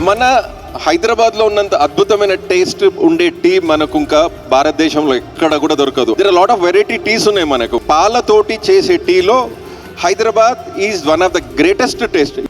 మన హైదరాబాద్లో ఉన్నంత అద్భుతమైన టేస్ట్ ఉండే టీ మనకు ఇంకా భారతదేశంలో ఎక్కడ కూడా దొరకదు. There are lot of variety teas ఉన్నాయి మనకు. పాలతోటి చేసే టీలో Hyderabad is one of the greatest taste.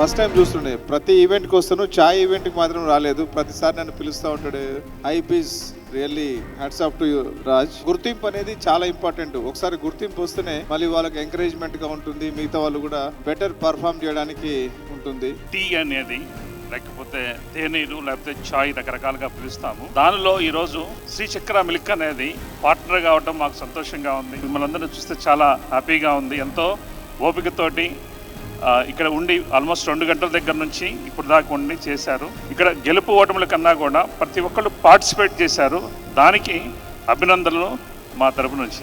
First time చూస్తుండే, ప్రతి ఈవెంట్కి వస్తాను, చాయ్ ఈవెంట్కి మాత్రం రాలేదు. ప్రతిసారి నన్ను పిలుస్తూ ఉంటాడు. ఐప్ is really hats off to you Raj. గుర్తింపు అనేది చాలా ఇంపార్టెంట్. ఒకసారి గుర్తింపు వస్తేనే మళ్ళీ వాళ్ళకి ఎంకరేజ్మెంట్గా ఉంటుంది, మిగతా వాళ్ళు కూడా బెటర్ పర్ఫామ్ చేయడానికి ఉంటుంది. టీ అనేది లేకపోతే తేనీరు లేకపోతే చాయ్ రకరకాలుగా పిలుస్తాము. దానిలో ఈరోజు శ్రీ చక్ర మిల్క్ అనేది పార్ట్నర్ కావడం మాకు సంతోషంగా ఉంది. మిమ్మల్ని అందరినీ చూస్తే చాలా హ్యాపీగా ఉంది. ఎంతో ఓపికతోటి ఇక్కడ ఉండి ఆల్మోస్ట్ 2 గంటల దగ్గర నుంచి ఇప్పుడు దాకా ఉండి చేశారు. ఇక్కడ గెలుపు ఓటముల కన్నా కూడా ప్రతి ఒక్కళ్ళు పార్టిసిపేట్ చేశారు. దానికి అభినందనలు మా తరపు నుంచి.